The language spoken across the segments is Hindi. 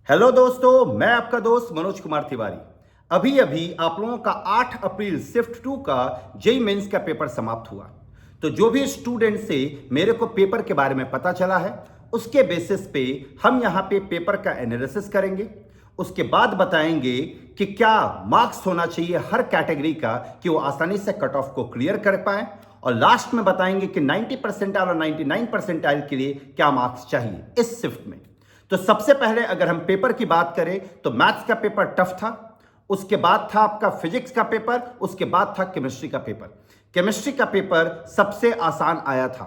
हेलो दोस्तों, मैं आपका दोस्त मनोज कुमार तिवारी। अभी अभी आप लोगों का 8 अप्रैल शिफ्ट 2 का जेई मेंस का पेपर समाप्त हुआ। तो जो भी स्टूडेंट से मेरे को पेपर के बारे में पता चला है, उसके बेसिस पे हम यहाँ पे पेपर का एनालिसिस करेंगे। उसके बाद बताएंगे कि क्या मार्क्स होना चाहिए हर कैटेगरी का कि वो आसानी से कट ऑफ को क्लियर कर पाए, और लास्ट में बताएंगे कि 90 परसेंटाइल और 99 परसेंटाइल के लिए क्या मार्क्स चाहिए इस शिफ्ट में। तो सबसे पहले अगर हम पेपर की बात करें तो मैथ्स का पेपर टफ था, उसके बाद था आपका फिजिक्स का पेपर, उसके बाद था केमिस्ट्री का पेपर। केमिस्ट्री का पेपर सबसे आसान आया था।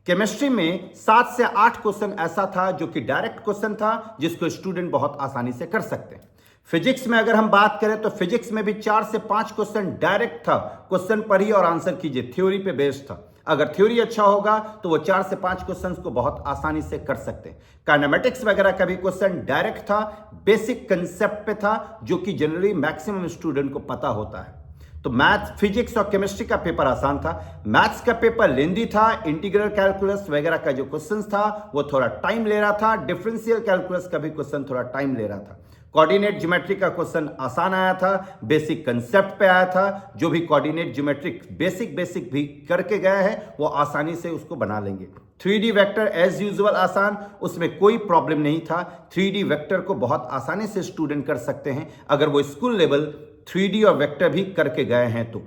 केमिस्ट्री में 7 से 8 क्वेश्चन ऐसा था जो कि डायरेक्ट क्वेश्चन था, जिसको स्टूडेंट बहुत आसानी से कर सकते हैं। फिजिक्स में अगर हम बात करें तो फिजिक्स में भी 4 से 5 क्वेश्चन डायरेक्ट था, क्वेश्चन पढ़िए और आंसर कीजिए, थ्योरी पे बेस्ड था। अगर थ्योरी अच्छा होगा तो वो 4 से 5 क्वेश्चंस को बहुत आसानी से कर सकते हैं। काइनेमेटिक्स वगैरह का भी क्वेश्चन डायरेक्ट था, बेसिक कंसेप्ट पे था, जो कि जनरली मैक्सिमम स्टूडेंट को पता होता है। तो मैथ्स, फिजिक्स और केमिस्ट्री का पेपर आसान था। मैथ्स का पेपर लेंदी था, इंटीग्रल कैलकुलस वगैरह का जो क्वेश्चन था वो थोड़ा टाइम ले रहा था। डिफरेंशियल कैलकुलस का भी क्वेश्चन थोड़ा टाइम ले रहा था। कोऑर्डिनेट ज्योमेट्री का क्वेश्चन आसान आया था, बेसिक कंसेप्ट पे आया था। जो भी कोऑर्डिनेट ज्योमेट्रिक बेसिक भी करके गए हैं वो आसानी से उसको बना लेंगे। 3D वेक्टर एज यूजुअल आसान, उसमें कोई प्रॉब्लम नहीं था। 3D वेक्टर को बहुत आसानी से स्टूडेंट कर सकते हैं अगर वो स्कूल लेवल 3D और वेक्टर भी करके गए हैं तो।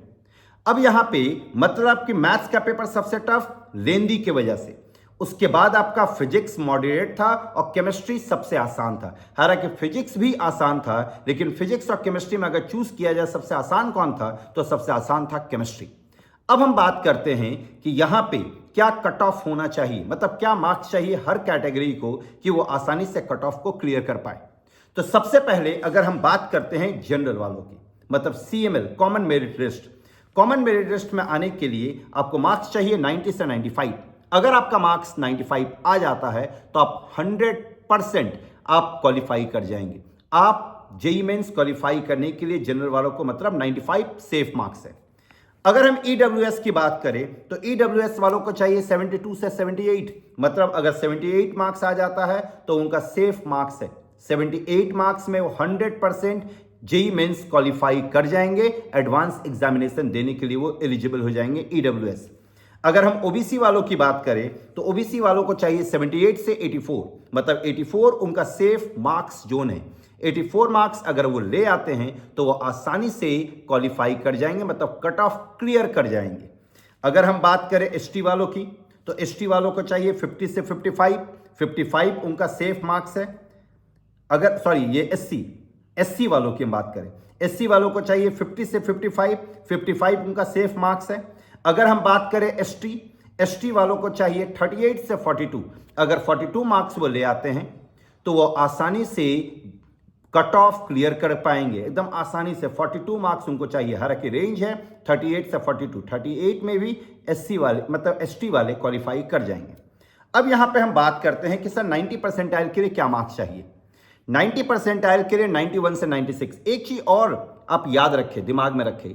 अब यहां पे मतलब कि मैथ्स का पेपर सबसे टफ लेंदी की वजह से, उसके बाद आपका फिजिक्स मॉडरेट था और केमिस्ट्री सबसे आसान था। हालांकि फिजिक्स भी आसान था, लेकिन फिजिक्स और केमिस्ट्री में अगर चूज किया जाए सबसे आसान कौन था तो सबसे आसान था केमिस्ट्री। अब हम बात करते हैं कि यहां पे क्या कट ऑफ होना चाहिए, मतलब क्या मार्क्स चाहिए हर कैटेगरी को कि वो आसानी से कट ऑफ को क्लियर कर पाए। तो सबसे पहले अगर हम बात करते हैं जनरल वालों की, मतलब CML common merit list. Common merit list में आने के लिए आपको मार्क्स चाहिए 90 से 95। अगर आपका मार्क्स 95 आ जाता है तो आप 100% आप क्वालिफाई कर जाएंगे। आप जेई मेंस क्वालिफाई करने के लिए जनरल वालों को मतलब 95 सेफ मार्क्स है। अगर हम EWS की बात करें तो EWS वालों को चाहिए 72 से 78, मतलब अगर 78 मार्क्स आ जाता है तो उनका सेफ मार्क्स है। 78 मार्क्स में वो 100% जेई मेंस क्वालिफाई कर जाएंगे, एडवांस एग्जामिनेशन देने के लिए वो एलिजिबल हो जाएंगे EWS। अगर हम ओबीसी वालों की बात करें तो ओबीसी वालों को चाहिए 78 से 84, मतलब 84 उनका सेफ मार्क्स जोन है। 84 मार्क्स अगर वो ले आते हैं तो वो आसानी से क्वालिफाई कर जाएंगे, मतलब कट ऑफ क्लियर कर जाएंगे। अगर हम बात करें एसटी वालों की तो एसटी वालों को चाहिए 50 से 55 उनका सेफ मार्क्स है। अगर सॉरी ये एससी वालों की हम बात करें, एससी वालों को चाहिए 50 से 55 उनका सेफ मार्क्स है। अगर हम बात करें एसटी वालों को चाहिए 38 से 42, अगर 42 मार्क्स वो ले आते हैं तो वो आसानी से कट ऑफ क्लियर कर पाएंगे, एकदम आसानी से। 42 मार्क्स उनको चाहिए, हालांकि रेंज है 38 से 42। 38 में भी एससी वाले मतलब एसटी वाले क्वालिफाई कर जाएंगे। अब यहां पे हम बात करते हैं कि सर 90 परसेंटाइल के लिए क्या मार्क्स चाहिए। 90 परसेंटाइल के लिए 91 से 96। एक चीज और आप याद रखें, दिमाग में रखें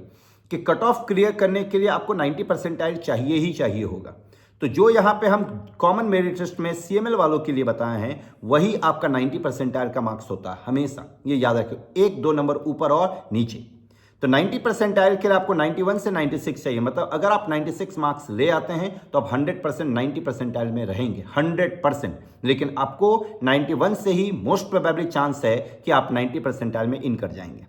कि कट ऑफ क्लियर करने के लिए आपको 90 परसेंटाइल चाहिए ही चाहिए होगा। तो जो यहाँ पे हम कॉमन मेरिट लिस्ट में CML वालों के लिए बताए हैं वही आपका 90 परसेंटाइल का मार्क्स होता है हमेशा, ये याद रखें, 1-2 नंबर ऊपर और नीचे। तो 90 परसेंटाइल के लिए आपको 91 से 96 चाहिए, मतलब अगर आप 96 मार्क्स ले आते हैं तो आप 100% 90 परसेंटाइल में रहेंगे, 100%। लेकिन आपको 91 से ही मोस्ट प्रोबेबली चांस है कि आप 90 परसेंटाइल में इन कर जाएंगे।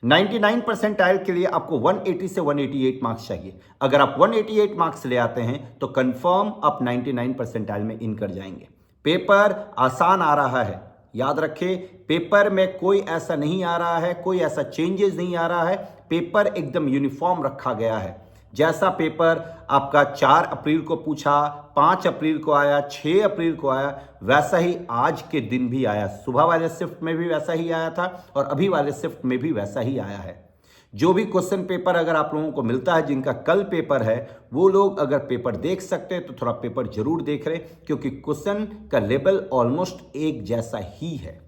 99 परसेंटाइल के लिए आपको 180 से 188 मार्क्स चाहिए। अगर आप 188 मार्क्स ले आते हैं तो कंफर्म आप 99 परसेंटाइल में इन कर जाएंगे। पेपर आसान आ रहा है, याद रखें, पेपर में कोई ऐसा नहीं आ रहा है, कोई ऐसा चेंजेस नहीं आ रहा है। पेपर एकदम यूनिफॉर्म रखा गया है। जैसा पेपर आपका 4 अप्रैल को पूछा, 5 अप्रैल को आया, 6 अप्रैल को आया, वैसा ही आज के दिन भी आया। सुबह वाले शिफ्ट में भी वैसा ही आया था और अभी वाले शिफ्ट में भी वैसा ही आया है। जो भी क्वेश्चन पेपर अगर आप लोगों को मिलता है, जिनका कल पेपर है, वो लोग अगर पेपर देख सकते हैं तो थोड़ा पेपर जरूर देख रहे, क्योंकि क्वेश्चन का लेवल ऑलमोस्ट एक जैसा ही है।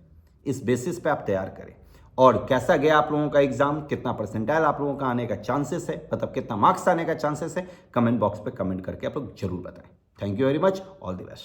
इस बेसिस पे आप तैयार करें। और कैसा गया आप लोगों का एग्जाम, कितना परसेंटाइल आप लोगों का आने का चांसेस है, मतलब कितना मार्क्स आने का चांसेस है, कमेंट बॉक्स पे कमेंट करके आप लोग जरूर बताएं। Thank you very much, all the best.